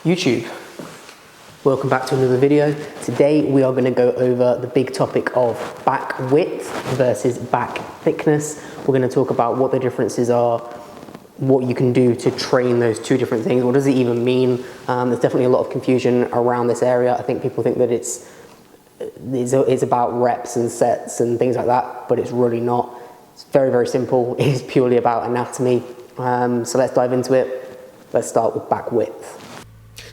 YouTube, welcome back to another video. Today we are going to go over the big topic of back width versus back thickness. We're going to talk about what the differences are, what you can do to train those two different things. What does it even mean? There's definitely a lot of confusion around this area. I think people think that it's about reps and sets and things like that, but it's really not. It's very, very simple. It is purely about anatomy. So let's dive into it. Let's start with back width.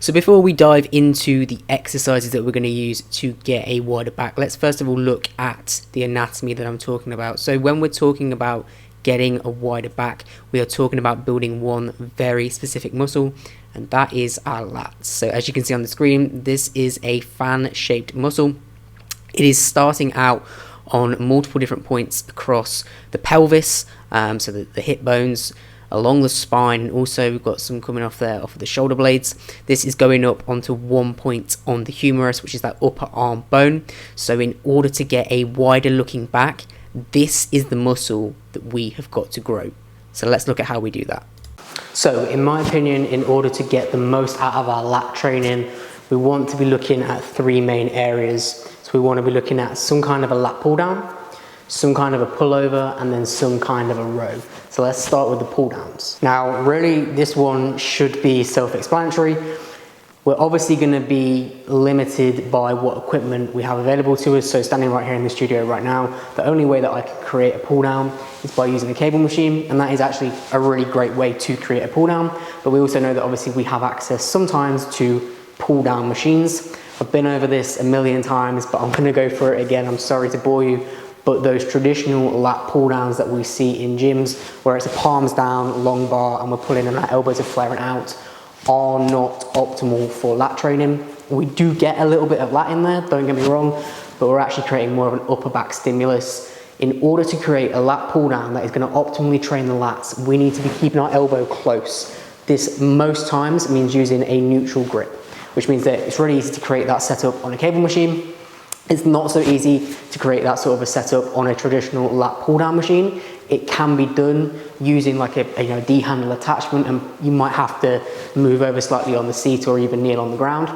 So before we dive into the exercises that we're going to use to get a wider back, let's first of all look at the anatomy that I'm talking about. So when we're talking about getting a wider back, we are talking about building one very specific muscle, and that is our lats. So as you can see on the screen, this is a fan-shaped muscle. It is starting out on multiple different points across the pelvis, so the hip bones, along the spine, and also we've got some coming off there, off of the shoulder blades. This is going up onto one point on the humerus, which is that upper arm bone. So in order to get a wider looking back, this is the muscle that we have got to grow. So let's look at how we do that. So in my opinion, in order to get the most out of our lat training, we want to be looking at three main areas. So we want to be looking at some kind of a lat pull down, some kind of a pullover, and then some kind of a row. So let's start with the pull downs. Now, really, this one should be self-explanatory. We're obviously going to be limited by what equipment we have available to us. So standing right here in the studio right now, the only way that I can create a pull down is by using a cable machine, and that is actually a really great way to create a pull down. But we also know that obviously we have access sometimes to pull down machines. I've been over this a million times, but I'm going to go for it again. I'm sorry to bore you. But those traditional lat pull downs that we see in gyms, where it's a palms down, long bar, and we're pulling and our elbows are flaring out, are not optimal for lat training. We do get a little bit of lat in there, don't get me wrong, but we're actually creating more of an upper back stimulus. In order to create a lat pull down that is going to optimally train the lats, we need to be keeping our elbow close. This most times means using a neutral grip, which means that it's really easy to create that setup on a cable machine. It's not so easy to create that sort of a setup on a traditional lat pull down machine. It can be done using like a D-handle attachment, and you might have to move over slightly on the seat or even kneel on the ground.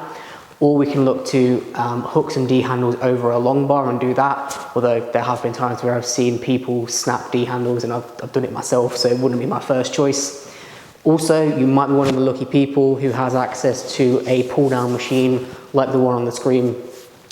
Or we can look to hook some D-handles over a long bar and do that. Although there have been times where I've seen people snap D-handles, and I've done it myself, so it wouldn't be my first choice. Also, you might be one of the lucky people who has access to a pull down machine like the one on the screen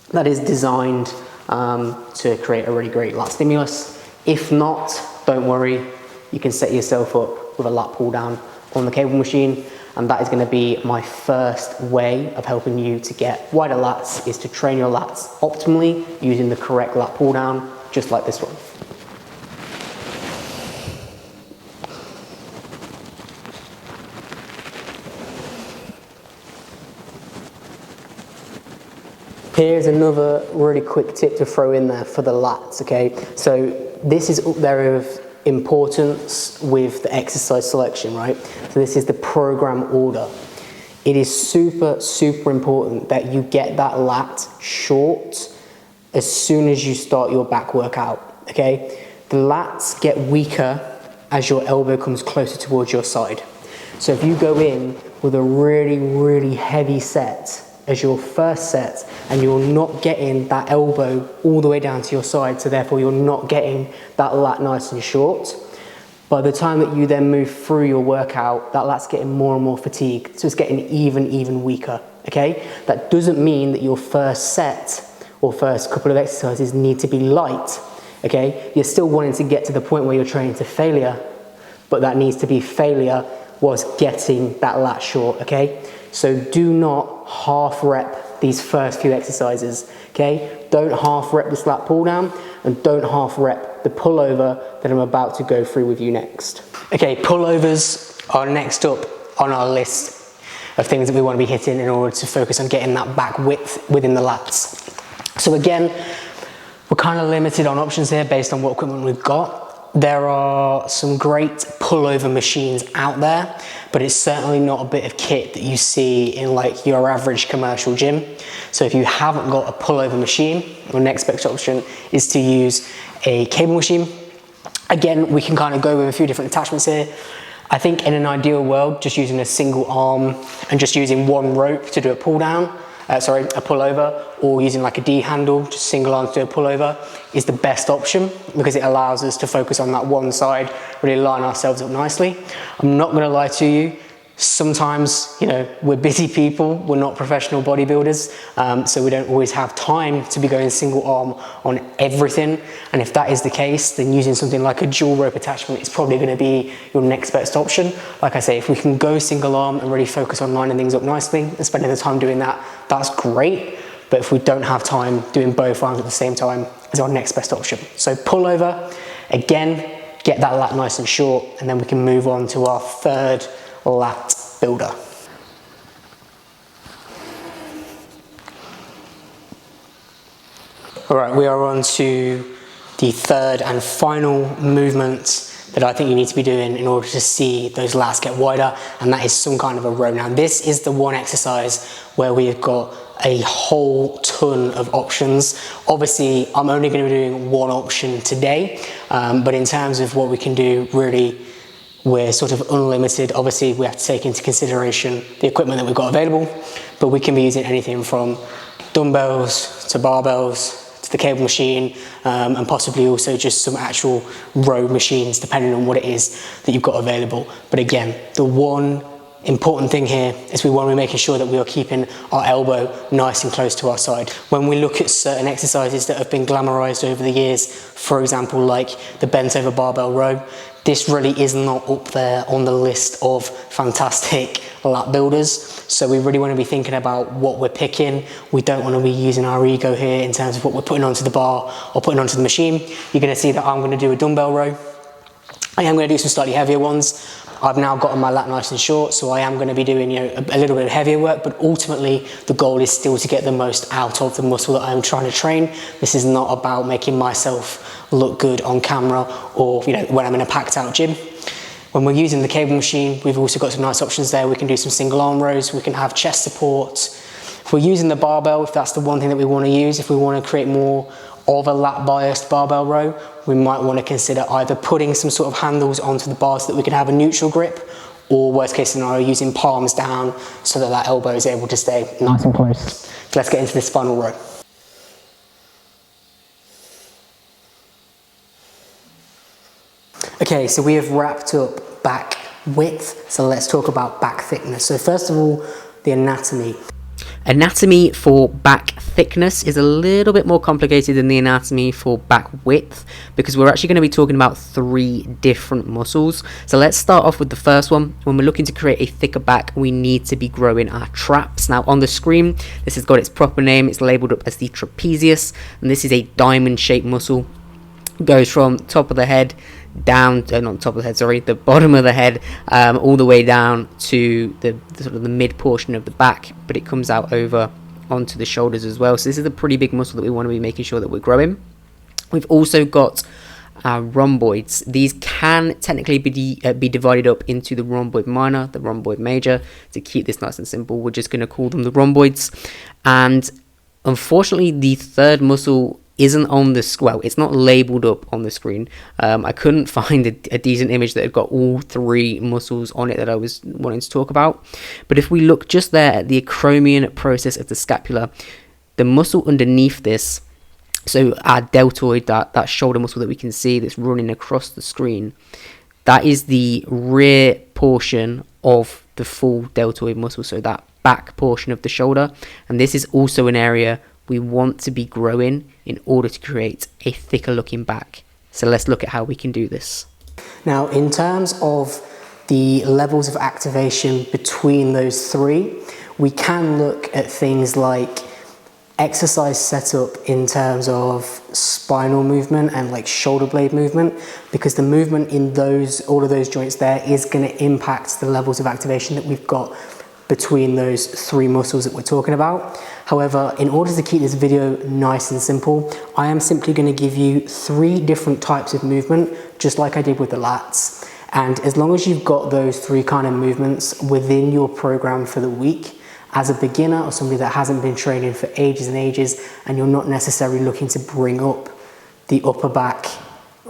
that is designed to create a really great lat stimulus. If not, don't worry, you can set yourself up with a lat pull down on the cable machine, and that is going to be my first way of helping you to get wider lats, is to train your lats optimally using the correct lat pull down, just like this one. Here's another really quick tip to throw in there for the lats, okay? So this is up there of importance with the exercise selection, right? So this is the program order. It is super, super important that you get that lat short as soon as you start your back workout, okay? The lats get weaker as your elbow comes closer towards your side. So if you go in with a really, really heavy set as your first set, and you're not getting that elbow all the way down to your side, so therefore you're not getting that lat nice and short, by the time that you then move through your workout, that lat's getting more and more fatigued, so it's getting even weaker, okay? That doesn't mean that your first set or first couple of exercises need to be light, okay? You're still wanting to get to the point where you're training to failure, but that needs to be failure was getting that lat short, okay? So do not half rep these first few exercises, okay? Don't half rep this lat pull down, and don't half rep the pullover that I'm about to go through with you next. Okay, pullovers are next up on our list of things that we want to be hitting in order to focus on getting that back width within the lats. So again, we're kind of limited on options here based on what equipment we've got. There are some great pullover machines out there, but it's certainly not a bit of kit that you see in like your average commercial gym. So if you haven't got a pullover machine, your next best option is to use a cable machine. Again, we can kind of go with a few different attachments here. I think in an ideal world, just using a single arm and just using one rope to do a pull down, a pullover, or using like a D handle, just single arm to do a pullover, is the best option because it allows us to focus on that one side, really line ourselves up nicely. I'm not gonna lie to you, sometimes, you know, we're busy people, we're not professional bodybuilders, so we don't always have time to be going single arm on everything. And if that is the case, then using something like a dual rope attachment is probably going to be your next best option. Like I say, if we can go single arm and really focus on lining things up nicely and spending the time doing that, that's great. But if we don't have time, doing both arms at the same time is our next best option. So pull over, again, get that lat nice and short, and then we can move on to our third lat builder. All right, we are on to the third and final movement that I think you need to be doing in order to see those lats get wider, and that is some kind of a row. Now, this is the one exercise where we've got a whole ton of options. Obviously, I'm only going to be doing one option today, but in terms of what we can do, really, we're sort of unlimited. Obviously, we have to take into consideration the equipment that we've got available, but we can be using anything from dumbbells to barbells to the cable machine, and possibly also just some actual row machines, depending on what it is that you've got available. But again, the one important thing here is we want to be making sure that we are keeping our elbow nice and close to our side. When we look at certain exercises that have been glamorized over the years, for example, like the bent over barbell row, this really is not up there on the list of fantastic lat builders. So we really want to be thinking about what we're picking. We don't want to be using our ego here in terms of what we're putting onto the bar or putting onto the machine. You're going to see that I'm going to do a dumbbell row. I am going to do some slightly heavier ones. I've now gotten my lat nice and short, so I am going to be doing, you know, a little bit of heavier work, but ultimately the goal is still to get the most out of the muscle that I'm trying to train. This is not about making myself look good on camera or, you know, when I'm in a packed out gym. When we're using the cable machine, we've also got some nice options there. We can do some single arm rows, we can have chest support. If we're using the barbell, if that's the one thing that we want to use, if we want to create more of a lat biased barbell row, we might want to consider either putting some sort of handles onto the bar so that we can have a neutral grip, or worst case scenario, using palms down so that that elbow is able to stay nice and close. So let's get into this final row. Okay, so we have wrapped up back width, so let's talk about back thickness. So first of all, the anatomy. Anatomy for back thickness is a little bit more complicated than the anatomy for back width, because we're actually going to be talking about 3 different muscles. So let's start off with the first one. When we're looking to create a thicker back, we need to be growing our traps. Now on the screen, this has got its proper name. It's labeled up as the trapezius, and this is a diamond shaped muscle. It goes from top of the head down, not top of the head, sorry, the bottom of the head, all the way down to the sort of the mid portion of the back, but it comes out over onto the shoulders as well. So this is a pretty big muscle that we want to be making sure that we're growing. We've also got our rhomboids. These can technically be divided up into the rhomboid minor, the rhomboid major. To keep this nice and simple, we're just going to call them the rhomboids. And unfortunately, the third muscle isn't on the, well, it's not labeled up on the screen. I couldn't find a decent image that had got all 3 muscles on it that I was wanting to talk about. But if we look just there at the acromion process of the scapula, the muscle underneath this, so our deltoid, that shoulder muscle that we can see that's running across the screen, that is the rear portion of the full deltoid muscle, so that back portion of the shoulder. And this is also an area we want to be growing in order to create a thicker looking back. So let's look at how we can do this. Now, in terms of the levels of activation between those 3, we can look at things like exercise setup in terms of spinal movement and like shoulder blade movement, because the movement in all of those joints there is going to impact the levels of activation that we've got between those 3 muscles that we're talking about. However, in order to keep this video nice and simple, I am simply going to give you 3 different types of movement, just like I did with the lats. And as long as you've got those 3 kind of movements within your program for the week, as a beginner or somebody that hasn't been training for ages and ages, and you're not necessarily looking to bring up the upper back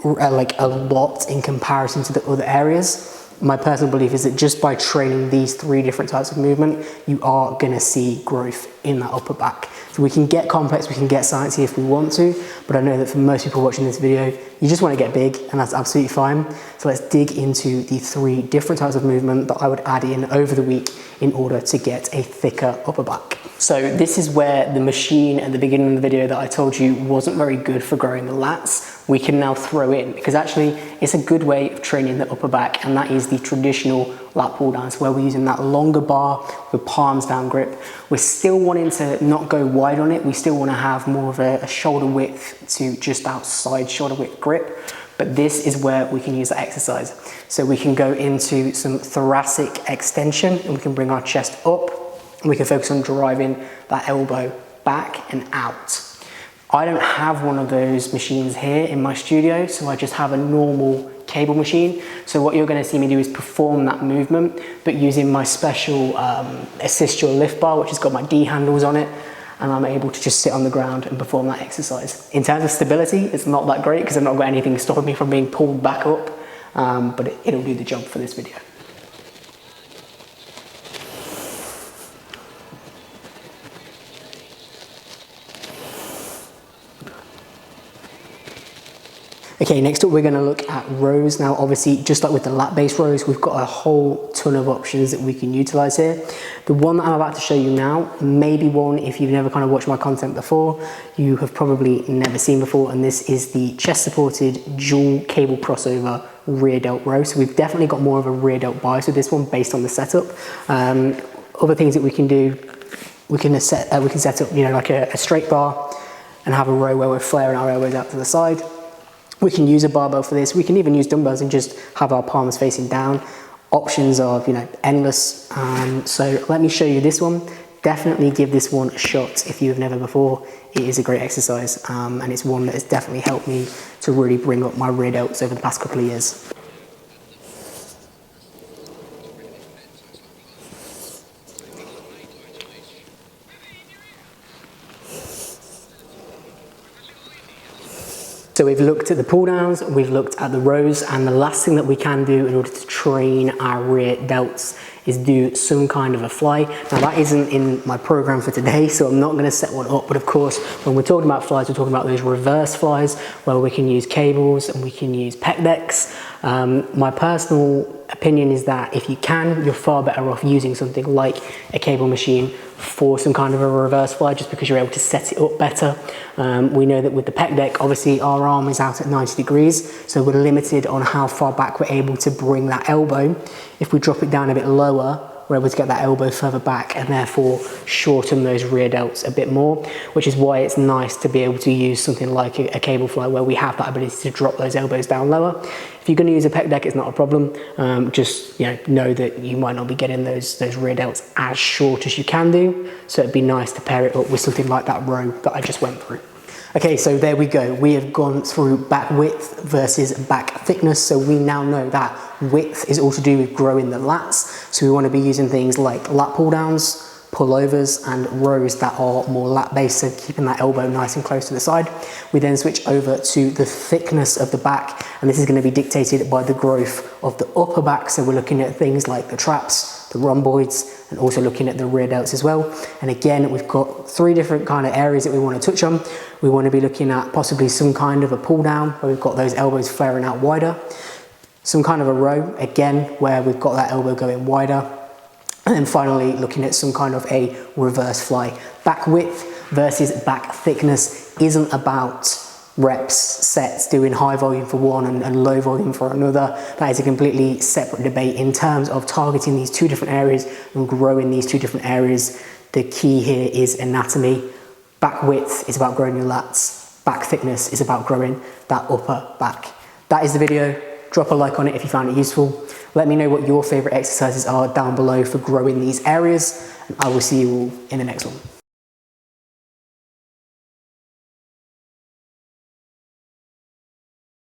like a lot in comparison to the other areas, my personal belief is that just by training these 3 different types of movement, you are gonna see growth in that upper back. So we can get complex, we can get sciencey if we want to, but I know that for most people watching this video, you just wanna get big, and that's absolutely fine. So let's dig into the 3 different types of movement that I would add in over the week in order to get a thicker upper back. So this is where the machine at the beginning of the video that I told you wasn't very good for growing the lats, we can now throw in, because actually it's a good way of training the upper back, and that is the traditional lat pull downs, where we're using that longer bar with palms down grip. We're still wanting to not go wide on it, we still want to have more of a shoulder width to just outside shoulder width grip, but this is where we can use that exercise. So we can go into some thoracic extension, and we can bring our chest up, and we can focus on driving that elbow back and out. I don't have one of those machines here in my studio, so I just have a normal cable machine. So what you're going to see me do is perform that movement, but using my special assist your lift bar, which has got my D handles on it, and I'm able to just sit on the ground and perform that exercise. In terms of stability, it's not that great because I've not got anything stopping me from being pulled back up, but it'll do the job for this video. Okay, next up we're going to look at rows. Now obviously, just like with the lat-based rows, we've got a whole ton of options that we can utilize here. The one that I'm about to show you now may be one, if you've never kind of watched my content before, you have probably never seen before, and this is the chest supported dual cable crossover rear delt row. So we've definitely got more of a rear delt bias with this one based on the setup. Other things that we can do, we can set up, you know, like a straight bar and have a row where we're flaring our elbows out to the side. We can use a barbell for this. We can even use dumbbells and just have our palms facing down. Options are, you know, endless. So let me show you this one. Definitely give this one a shot if you have never before. It is a great exercise, and it's one that has definitely helped me to really bring up my rear delts over the past couple of years. So we've looked at the pull downs, we've looked at the rows, and the last thing that we can do in order to train our rear delts is do some kind of a fly. Now that isn't in my program for today, so I'm not going to set one up, but of course when we're talking about flies, we're talking about those reverse flies where we can use cables and we can use pec decks. My personal opinion is that if you can, you're far better off using something like a cable machine for some kind of a reverse fly, just because you're able to set it up better. We know that with the pec deck, obviously our arm is out at 90 degrees, so we're limited on how far back we're able to bring that elbow. If we drop it down a bit lower, we're able to get that elbow further back and therefore shorten those rear delts a bit more, which is why it's nice to be able to use something like a cable fly where we have that ability to drop those elbows down lower. If you're going to use a pec deck, it's not a problem. Just know that you might not be getting those rear delts as short as you can do, so it'd be nice to pair it up with something like that row that I just went through. Okay, so there we go. We have gone through back width versus back thickness. So we now know that width is all to do with growing the lats. So we want to be using things like lat pull downs, pullovers, and rows that are more lat based, so keeping that elbow nice and close to the side. We then switch over to the thickness of the back, and this is going to be dictated by the growth of the upper back. So we're looking at things like the traps, the rhomboids, and also looking at the rear delts as well. And again, we've got 3 different kind of areas that we want to touch on. We want to be looking at possibly some kind of a pull down where we've got those elbows flaring out wider, some kind of a row, again, where we've got that elbow going wider, and then finally looking at some kind of a reverse fly. Back width versus back thickness isn't about reps, sets, doing high volume for one and low volume for another. That is a completely separate debate. In terms of targeting these 2 different areas and growing these 2 different areas, the key here is anatomy. Back width is about growing your lats. Back thickness is about growing that upper back. That is the video. Drop a like on it if you found it useful. Let me know what your favorite exercises are down below for growing these areas, and I will see you all in the next one.